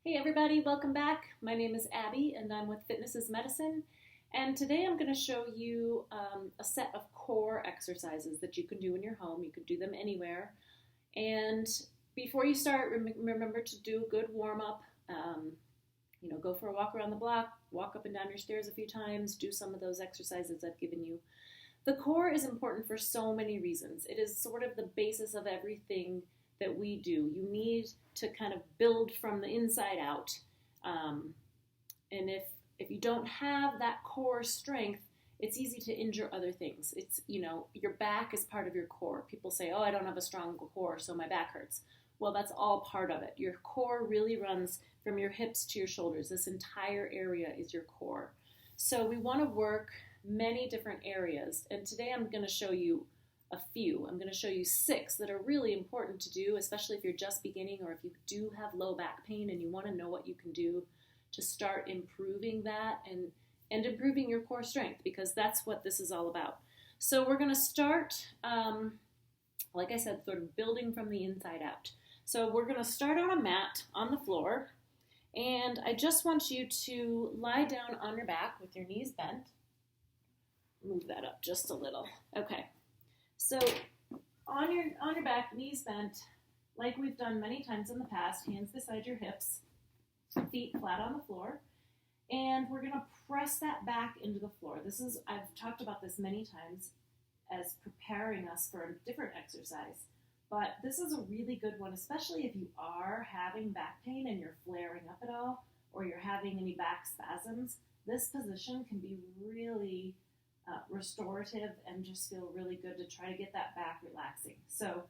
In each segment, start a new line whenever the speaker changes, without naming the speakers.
Hey everybody, welcome back. My name is Abby and I'm with Fitness is Medicine. And today I'm going to show you a set of core exercises that you can do in your home. You can do them anywhere. And before you start, remember to do a good warm up. Go for a walk around the block, walk up and down your stairs a few times, do some of those exercises I've given you. The core is important for so many reasons. It is sort of the basis of everything that we do. You need to kind of build from the inside out. And if you don't have that core strength, it's easy to injure other things. Your back is part of your core. People say, oh, I don't have a strong core, so my back hurts. Well, that's all part of it. Your core really runs from your hips to your shoulders. This entire area is your core. So we want to work many different areas. And today I'm going to show you a few. I'm going to show you 6 that are really important to do, especially if you're just beginning or if you do have low back pain and you want to know what you can do to start improving that and improving your core strength, because that's what this is all about. So we're going to start, like I said, sort of building from the inside out. So we're going to start on a mat on the floor, and I just want you to lie down on your back with your knees bent. Move that up just a little. Okay. So on your back, knees bent, like we've done many times in the past, hands beside your hips, feet flat on the floor, and we're going to press that back into the floor. I've talked about this many times as preparing us for a different exercise, but this is a really good one, especially if you are having back pain and you're flaring up at all, or you're having any back spasms. This position can be really restorative and just feel really good to try to get that back relaxing. So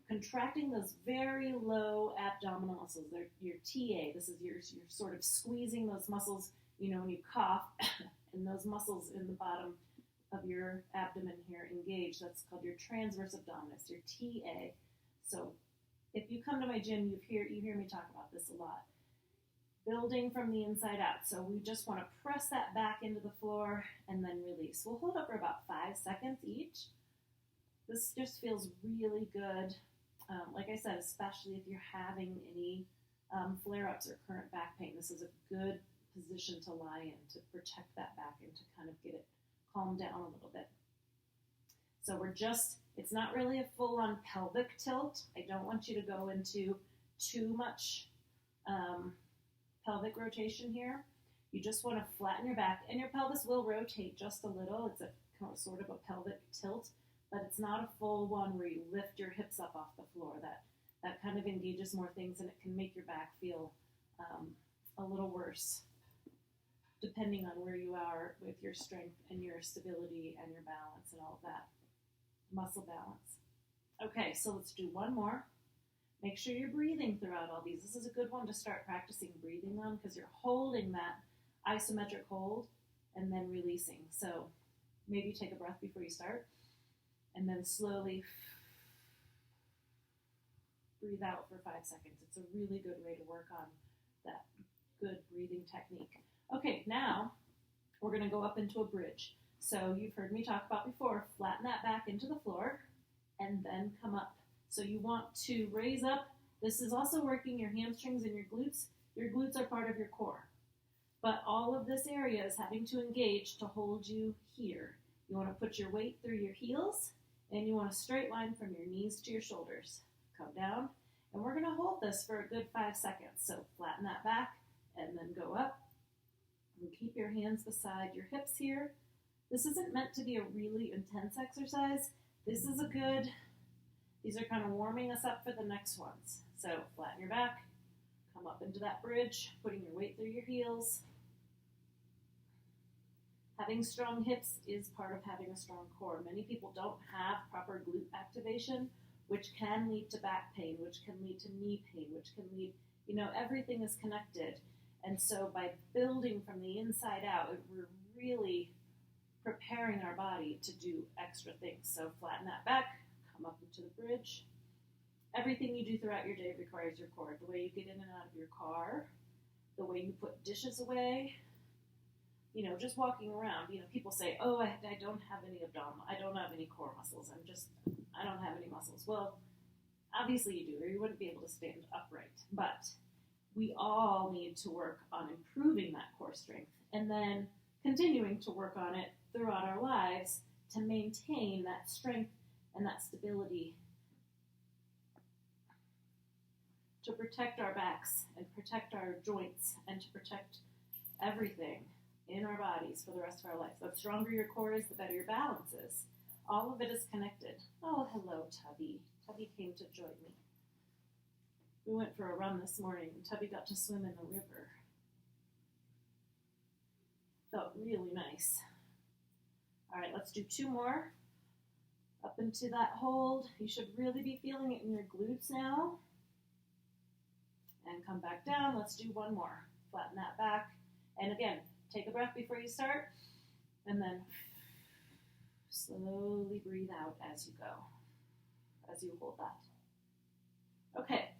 contracting those very low abdominal muscles, they're your TA. This is you're sort of squeezing those muscles, when you cough and those muscles in the bottom of your abdomen here engage. That's called your transverse abdominis, your TA. So if you come to my gym, you hear me talk about this a lot. Building from the inside out. So we just want to press that back into the floor and then release. We'll hold up for about 5 seconds each. This just feels really good. Like I said, especially if you're having any flare-ups or current back pain, this is a good position to lie in to protect that back and to kind of get it calmed down a little bit. So it's not really a full-on pelvic tilt. I don't want you to go into too much pelvic rotation here. You just want to flatten your back, and your pelvis will rotate just a little. It's a sort of a pelvic tilt, but it's not a full one where you lift your hips up off the floor. That kind of engages more things, and it can make your back feel a little worse, depending on where you are with your strength and your stability and your balance and all of that, muscle balance. Okay, so let's do one more. Make sure you're breathing throughout all these. This is a good one to start practicing breathing on because you're holding that isometric hold and then releasing. So maybe take a breath before you start and then slowly breathe out for 5 seconds. It's a really good way to work on that good breathing technique. Okay, now we're going to go up into a bridge. So you've heard me talk about before, flatten that back into the floor and then come up. So you want to raise up. This is also working your hamstrings and your glutes. Your glutes are part of your core. But all of this area is having to engage to hold you here. You want to put your weight through your heels, and you want a straight line from your knees to your shoulders. Come down, and we're going to hold this for a good 5 seconds. So flatten that back, and then go up. And keep your hands beside your hips here. This isn't meant to be a really intense exercise. These are kind of warming us up for the next ones. So flatten your back, come up into that bridge, putting your weight through your heels. Having strong hips is part of having a strong core. Many people don't have proper glute activation, which can lead to back pain, which can lead to knee pain, which can lead, everything is connected. And so by building from the inside out, we're really preparing our body to do extra things. So flatten that back. Come up into the bridge. Everything you do throughout your day requires your core. The way you get in and out of your car, the way you put dishes away, just walking around. People say, oh, I don't have any abdominal, I don't have any core muscles. I don't have any muscles. Well, obviously you do, or you wouldn't be able to stand upright. But we all need to work on improving that core strength and then continuing to work on it throughout our lives to maintain that strength and that stability, to protect our backs and protect our joints and to protect everything in our bodies for the rest of our life. The stronger your core is, the better your balance is. All of it is connected. Oh, hello, Tubby. Tubby came to join me. We went for a run this morning, and Tubby got to swim in the river. Felt really nice. All right, let's do 2 more. Up into that hold. You should really be feeling it in your glutes now. And come back down. Let's do 1 more. Flatten that back. And again, take a breath before you start. And then slowly breathe out as you go, as you hold that. Okay,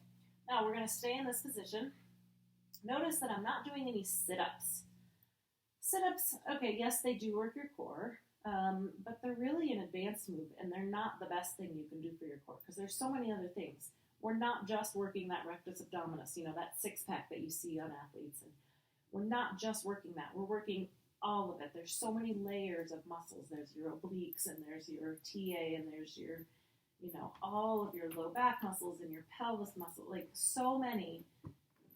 now we're going to stay in this position. Notice that I'm not doing any sit-ups. Sit-ups, okay, yes, they do work your core, but they're really an advanced move, and they're not the best thing you can do for your core, because there's so many other things. We're not just working that rectus abdominis, that six-pack that you see on athletes, and we're not just working that. We're working all of it. There's so many layers of muscles. There's your obliques, and there's your TA, and there's your, all of your low back muscles and your pelvis muscle, like so many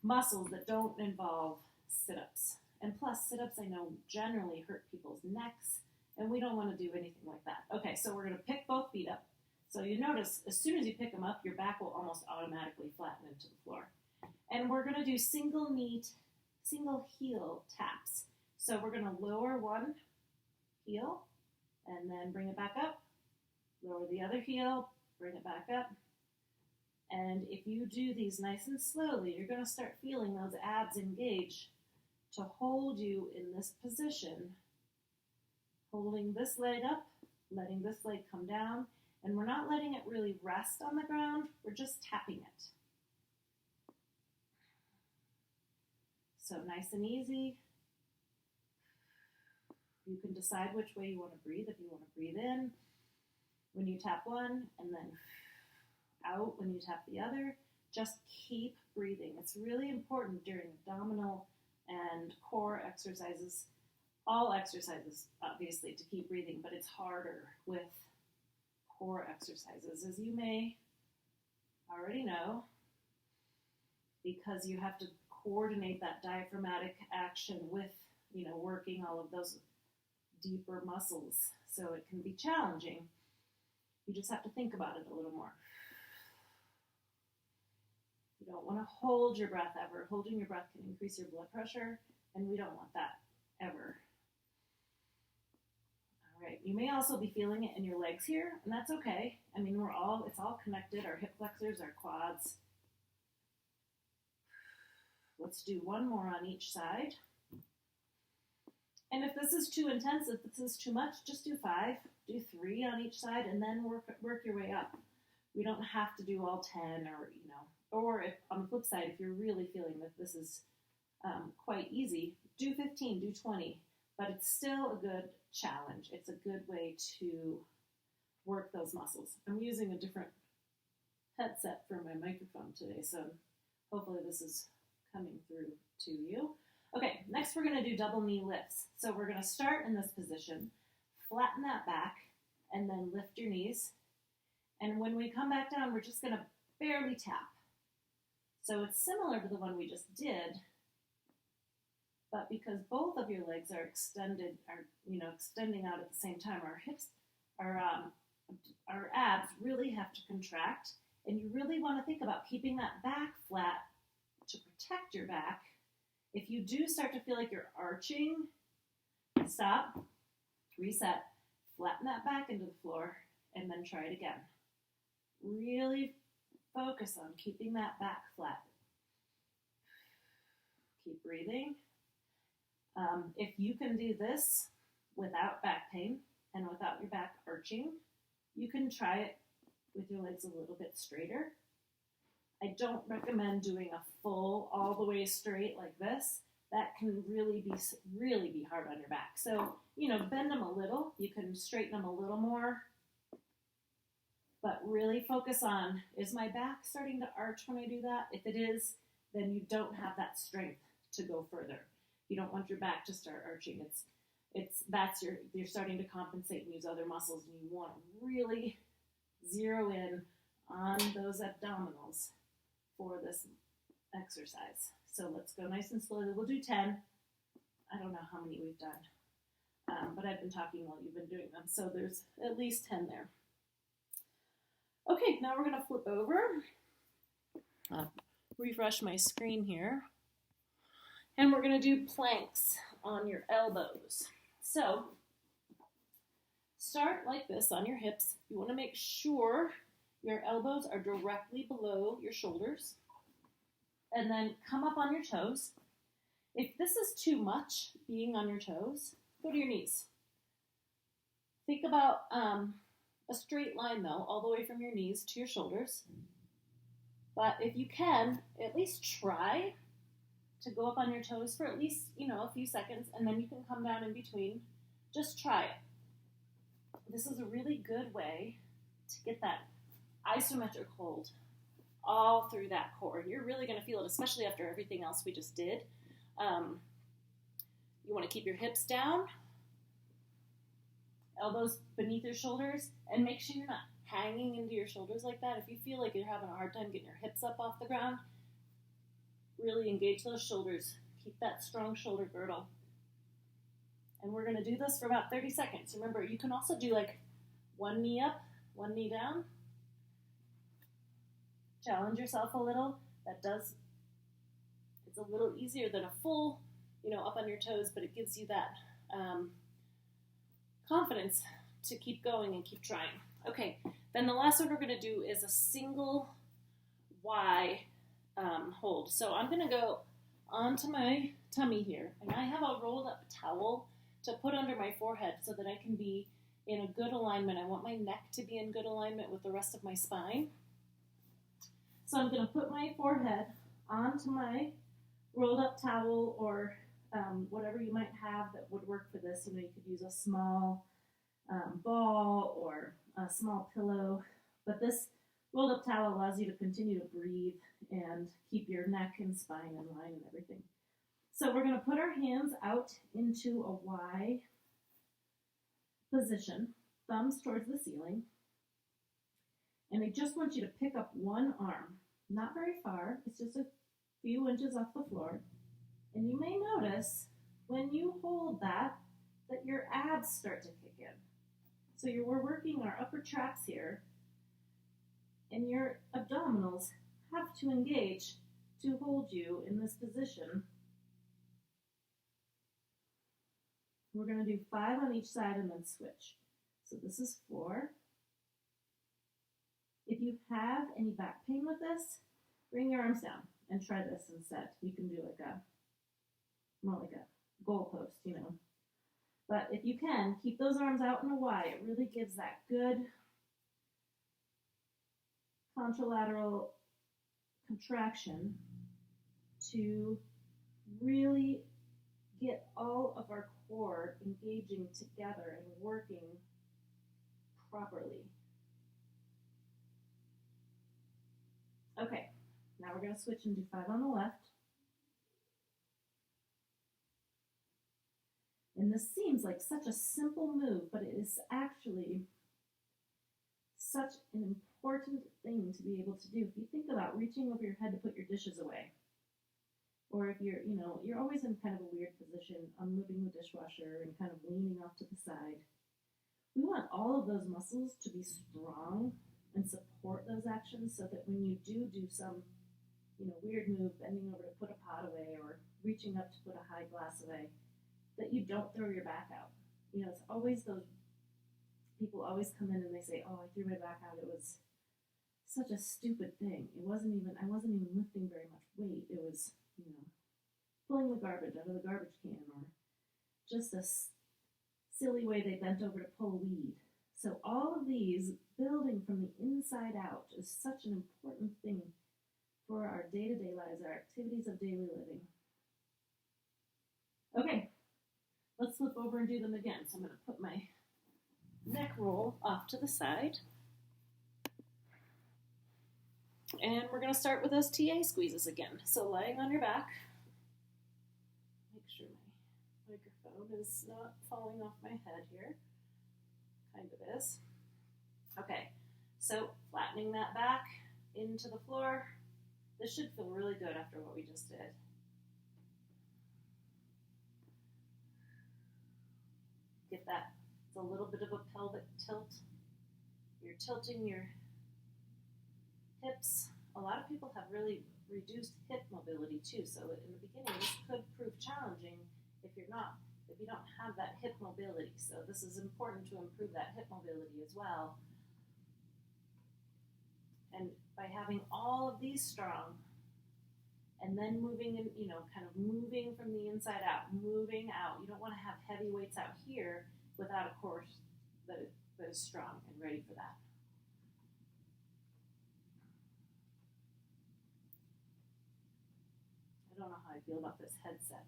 muscles that don't involve sit-ups. And plus, sit-ups, I know, generally hurt people's necks, and we don't want to do anything like that. Okay, so we're going to pick both feet up. So you notice, as soon as you pick them up, your back will almost automatically flatten into the floor. And we're going to do single heel taps. So we're going to lower one heel, and then bring it back up. Lower the other heel, bring it back up. And if you do these nice and slowly, you're going to start feeling those abs engage to hold you in this position, holding this leg up, letting this leg come down, and we're not letting it really rest on the ground, we're just tapping it. So nice and easy. You can decide which way you want to breathe. If you want to breathe in when you tap one, and then out when you tap the other, just keep breathing. It's really important during abdominal and core exercises, all exercises, obviously, to keep breathing, but it's harder with core exercises, as you may already know, because you have to coordinate that diaphragmatic action with, working all of those deeper muscles. So it can be challenging. You just have to think about it a little more. You don't want to hold your breath ever. Holding your breath can increase your blood pressure, and we don't want that ever. All right, you may also be feeling it in your legs here, and that's okay. I mean, it's all connected, our hip flexors, our quads. Let's do 1 more on each side. And if this is too intense, if this is too much, just do 5, do 3 on each side, and then work your way up. We don't have to do all 10 or if on the flip side, if you're really feeling that this is quite easy, do 15, do 20, but it's still a good challenge. It's a good way to work those muscles. I'm using a different headset for my microphone today, so hopefully this is coming through to you. Okay, next we're going to do double knee lifts. So we're going to start in this position, flatten that back, and then lift your knees. And when we come back down, we're just going to barely tap. So it's similar to the one we just did, but because both of your legs are extending out at the same time, our hips, our abs really have to contract, and you really want to think about keeping that back flat to protect your back. If you do start to feel like you're arching, stop, reset, flatten that back into the floor, and then try it again. Really focus on keeping that back flat. Keep breathing. If you can do this without back pain and without your back arching, you can try it with your legs a little bit straighter. I don't recommend doing a full all the way straight like this. That can really be hard on your back. So, bend them a little. You can straighten them a little more. But really focus on, is my back starting to arch when I do that? If it is, then you don't have that strength to go further. You don't want your back to start arching. You're starting to compensate and use other muscles, and you want to really zero in on those abdominals for this exercise. So let's go nice and slowly. We'll do 10. I don't know how many we've done, but I've been talking while you've been doing them. So there's at least 10 there. Okay, now we're going to flip over. Refresh my screen here. And we're going to do planks on your elbows. So start like this on your hips. You want to make sure your elbows are directly below your shoulders. And then come up on your toes. If this is too much, being on your toes, go to your knees. Think about a straight line, though, all the way from your knees to your shoulders. But if you can, at least try to go up on your toes for at least, a few seconds, and then you can come down in between. Just try it. This is a really good way to get that isometric hold all through that core. You're really going to feel it, especially after everything else we just did. You want to keep your hips down, elbows beneath your shoulders, and make sure you're not hanging into your shoulders like that. If you feel like you're having a hard time getting your hips up off the ground, really engage those shoulders. Keep that strong shoulder girdle. And we're going to do this for about 30 seconds. Remember, you can also do like one knee up, one knee down. Challenge yourself a little. It's a little easier than a full, up on your toes, but it gives you that confidence to keep going and keep trying. Okay, then the last one we're going to do is a single Y hold. So I'm going to go onto my tummy here, and I have a rolled up towel to put under my forehead so that I can be in a good alignment. I want my neck to be in good alignment with the rest of my spine. So I'm going to put my forehead onto my rolled up towel or whatever you might have that would work for this. You could use a small ball or a small pillow, but this rolled up towel allows you to continue to breathe and keep your neck and spine in line and everything. So we're going to put our hands out into a Y position, thumbs towards the ceiling, and I just want you to pick up one arm, not very far, it's just a few inches off the floor, and you may notice when you hold that your abs start to kick in. So we're working our upper traps here, and your abdominals have to engage to hold you in this position. We're going to do 5 on each side and then switch. So this is 4. If you have any back pain with this, bring your arms down and try this instead. You can do more like a goalpost, But if you can, keep those arms out in a Y. It really gives that good contralateral contraction to really get all of our core engaging together and working properly. Okay, now we're going to switch and do 5 on the left. And this seems like such a simple move, but it is actually such an important thing to be able to do. If you think about reaching over your head to put your dishes away, or if you're always in kind of a weird position, unmoving the dishwasher and kind of leaning off to the side. We want all of those muscles to be strong and support those actions so that when you do some, weird move, bending over to put a pot away or reaching up to put a high glass away, that you don't throw your back out. It's always those people always come in and they say, "Oh, I threw my back out. It was such a stupid thing. I wasn't even lifting very much weight. It was, pulling the garbage out of the garbage can, or just a silly way they bent over to pull a weed." So all of these, building from the inside out, is such an important thing for our day-to-day lives, our activities of daily living. Okay, let's flip over and do them again. So I'm going to put my neck roll off to the side. And we're going to start with those TA squeezes again. So lying on your back, make sure my microphone is not falling off my head here. Kind of is. Okay, so flattening that back into the floor. This should feel really good after what we just did. Get that, it's a little bit of a pelvic tilt. You're tilting your hips. A lot of people have really reduced hip mobility too, so in the beginning this could prove challenging if you don't have that hip mobility. So this is important to improve that hip mobility as well. And by having all of these strong, and then moving in, kind of moving from the inside out, moving out. You don't want to have heavy weights out here without a core that is strong and ready for that. I don't know how I feel about this headset,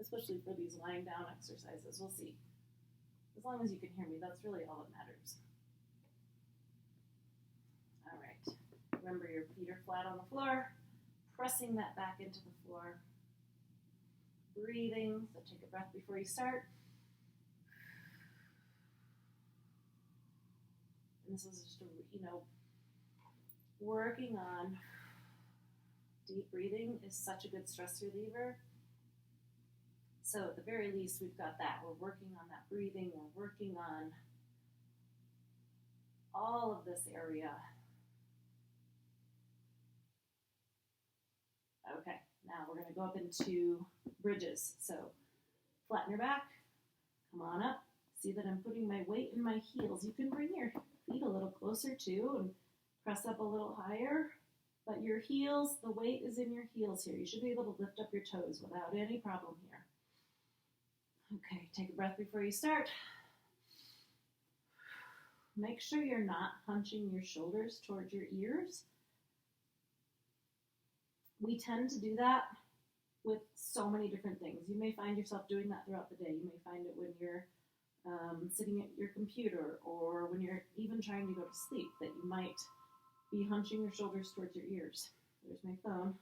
especially for these lying down exercises. We'll see. As long as you can hear me, that's really all that matters. All right. Remember, your feet are flat on the floor, pressing that back into the floor. Breathing, so take a breath before you start. And this is just, working on deep breathing is such a good stress reliever. So at the very least, we've got that. We're working on that breathing. We're working on all of this area. Okay, now we're going to go up into bridges. So flatten your back, come on up. See that I'm putting my weight in my heels. You can bring your feet a little closer too and press up a little higher. But your heels, the weight is in your heels here. You should be able to lift up your toes without any problem here. Okay, take a breath before you start. Make sure you're not hunching your shoulders towards your ears. We tend to do that with so many different things. You may find yourself doing that throughout the day. You may find it when you're sitting at your computer or when you're even trying to go to sleep, that you might be hunching your shoulders towards your ears. There's my phone.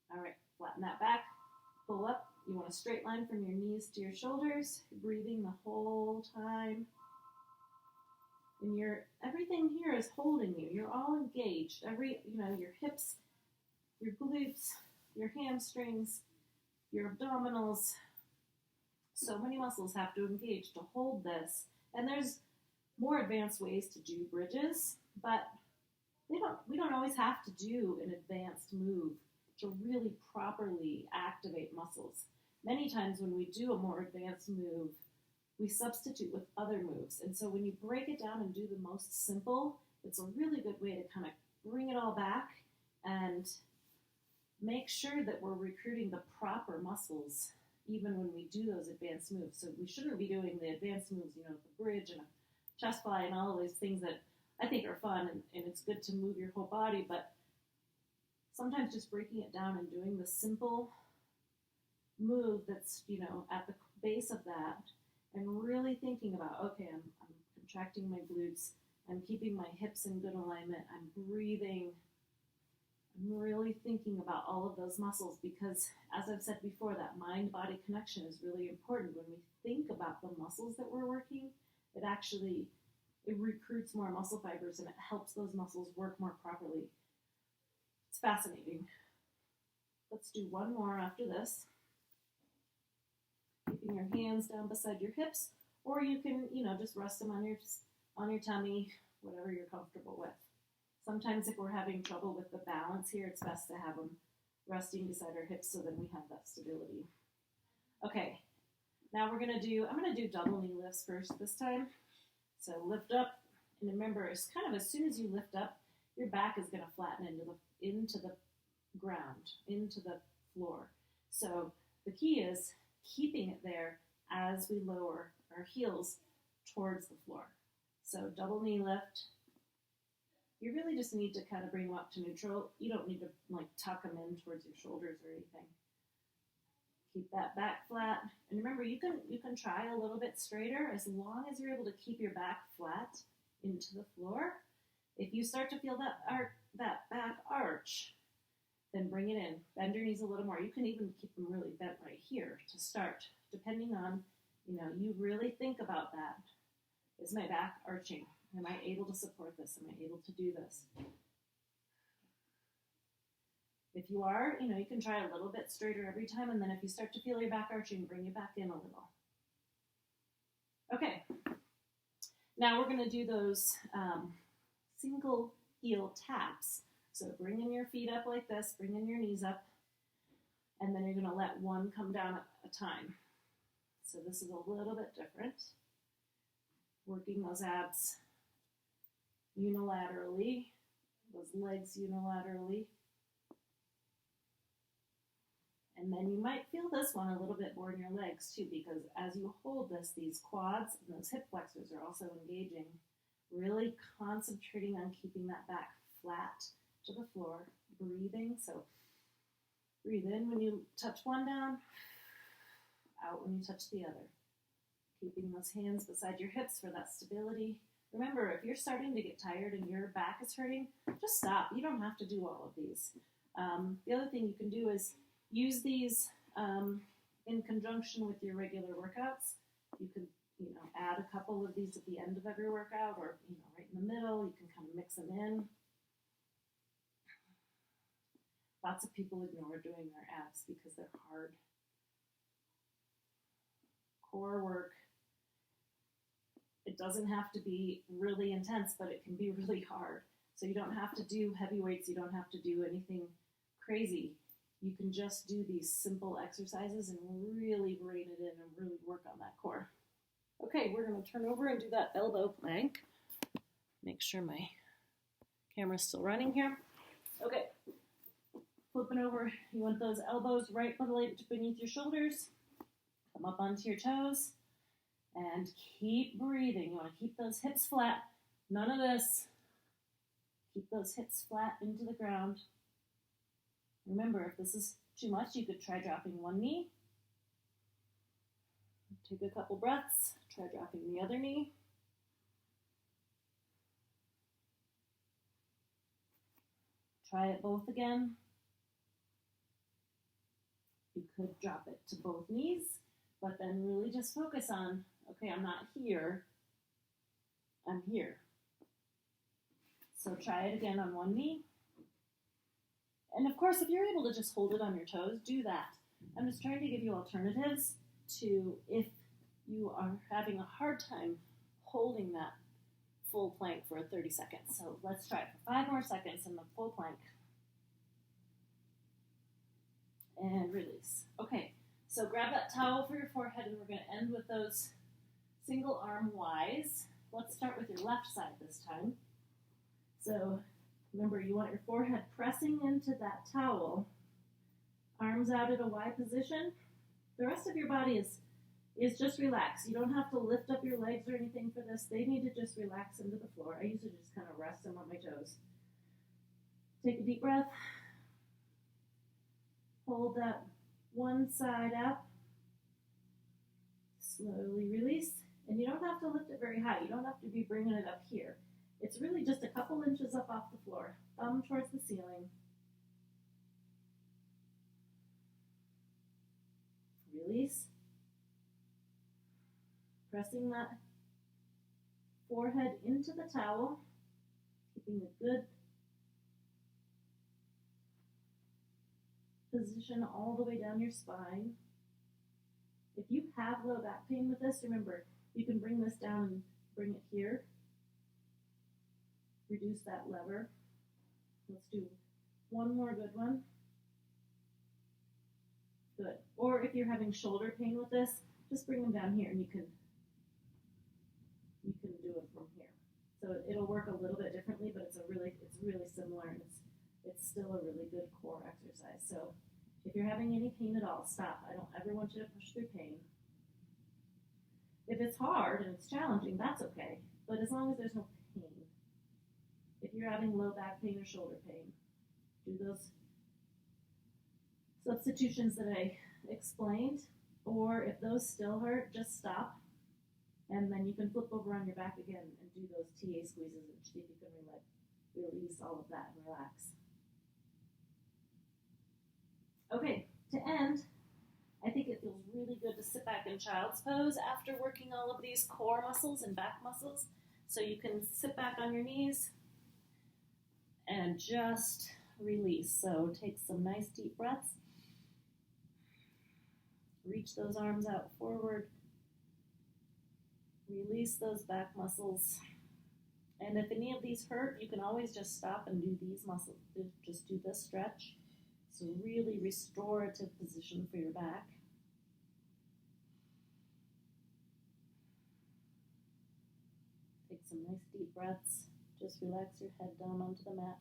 All right, flatten that back, pull up. You want a straight line from your knees to your shoulders, breathing the whole time. And everything here is holding you. You're all engaged. Your hips, your glutes, your hamstrings, your abdominals. So many muscles have to engage to hold this. And there's more advanced ways to do bridges, but we don't always have to do an advanced move to really properly activate muscles. Many times when we do a more advanced move, we substitute with other moves. And so when you break it down and do the most simple, it's a really good way to kind of bring it all back and make sure that we're recruiting the proper muscles even when we do those advanced moves. So we shouldn't be doing the advanced moves, the bridge and a chest fly and all of these things that I think are fun and it's good to move your whole body, but sometimes just breaking it down and doing the simple move that's, at the base of that, and really thinking about, okay, I'm contracting my glutes, I'm keeping my hips in good alignment, I'm breathing, I'm really thinking about all of those muscles, because as I've said before, that mind-body connection is really important. When we think about the muscles that we're working, it recruits more muscle fibers and it helps those muscles work more properly. It's fascinating. Let's do one more after this. Keeping your hands down beside your hips, or you can, just rest them on your tummy, whatever you're comfortable with. Sometimes if we're having trouble with the balance here, it's best to have them resting beside our hips so then we have that stability. Okay, now I'm going to do double knee lifts first this time. So lift up, and remember, it's kind of as soon as you lift up, your back is going to flatten into the ground, into the floor. So the key is keeping it there as we lower our heels towards the floor. So double knee lift. You really just need to kind of bring them up to neutral. You don't need to tuck them in towards your shoulders or anything. Keep that back flat. And remember, you can try a little bit straighter as long as you're able to keep your back flat into the floor. If you start to feel that back arch, then bring it in. Bend your knees a little more. You can even keep them really bent right here to start, depending on, you really think about that. Is my back arching? Am I able to support this? Am I able to do this? If you are, you can try a little bit straighter every time, and then if you start to feel your back arching, bring it back in a little. Okay, now we're going to do those single heel taps. So bring in your feet up like this, bring in your knees up, and then you're going to let one come down at a time. So this is a little bit different. Working those abs unilaterally, those legs unilaterally. And then you might feel this one a little bit more in your legs too, because as you hold this, these quads and those hip flexors are also engaging, really concentrating on keeping that back flat to the floor, breathing. So breathe in when you touch one down, out when you touch the other. Keeping those hands beside your hips for that stability. Remember, if you're starting to get tired and your back is hurting, just stop. You don't have to do all of these. The other thing you can do is use these in conjunction with your regular workouts. You can, add a couple of these at the end of every workout, or right in the middle. You can kind of mix them in. Lots of people ignore doing their abs because they're hard. Core work. It doesn't have to be really intense, but it can be really hard. So you don't have to do heavy weights. You don't have to do anything crazy. You can just do these simple exercises and really rein it in and really work on that core. Okay, we're going to turn over and do that elbow plank. Make sure my camera's still running here. Okay, flipping over. You want those elbows right beneath your shoulders. Come up onto your toes and keep breathing. You want to keep those hips flat. None of this. Keep those hips flat into the ground. Remember, if this is too much, you could try dropping one knee. Take a couple breaths. Try dropping the other knee. Try it both again. You could drop it to both knees, but then really just focus on, okay, I'm not here, I'm here. So try it again on one knee. And of course, if you're able to just hold it on your toes, do that. I'm just trying to give you alternatives to if you are having a hard time holding that full plank for 30 seconds. So let's try it for 5 more seconds in the full plank. And release. Okay, so grab that towel for your forehead, and we're going to end with those single arm Ys. Let's start with your left side this time. So remember, you want your forehead pressing into that towel, arms out at a Y position. The rest of your body is just relaxed. You don't have to lift up your legs or anything for this. They need to just relax into the floor. I usually just kind of rest them on my toes. Take a deep breath. Hold that one side up. Slowly release. And you don't have to lift it very high. You don't have to be bringing it up here. It's really just a couple inches up off the floor. Thumb towards the ceiling. Release. Pressing that forehead into the towel. Keeping a good position all the way down your spine. If you have low back pain with this, remember, you can bring this down and bring it here. Reduce that lever. Let's do one more good one. Good. Or if you're having shoulder pain with this, just bring them down here and you can do it from here. So it'll work a little bit differently, but it's really similar, and it's still a really good core exercise. So if you're having any pain at all, stop. I don't ever want you to push through pain. If it's hard and it's challenging, that's okay. But as long as there's no pain. If you're having low back pain or shoulder pain, do those substitutions that I explained. Or if those still hurt, just stop. And then you can flip over on your back again and do those TA squeezes and see if you can release all of that and relax. Okay, to end, I think it feels really good to sit back in child's pose after working all of these core muscles and back muscles. So you can sit back on your knees and just release. So take some nice deep breaths. Reach those arms out forward. Release those back muscles. And if any of these hurt, you can always just stop and do these muscles. Just do this stretch. It's a really restorative position for your back. Take some nice deep breaths. Just relax your head down onto the mat.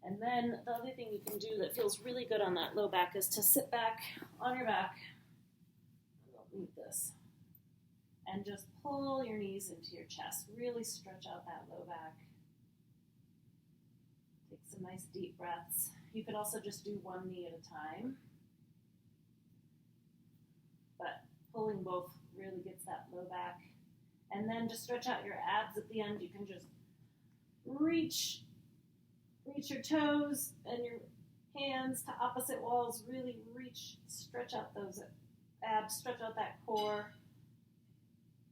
And then the other thing you can do that feels really good on that low back is to sit back on your back. I'll leave this. And just pull your knees into your chest. Really stretch out that low back. Take some nice deep breaths. You could also just do one knee at a time. But pulling both really gets that low back. And then just stretch out your abs at the end. You can just reach your toes and your hands to opposite walls. Really stretch out those abs, stretch out that core.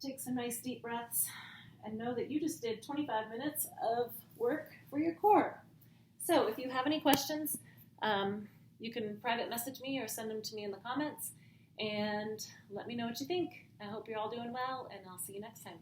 Take some nice deep breaths and know that you just did 25 minutes of work for your core. So if you have any questions, you can private message me or send them to me in the comments and let me know what you think. I hope you're all doing well, and I'll see you next time.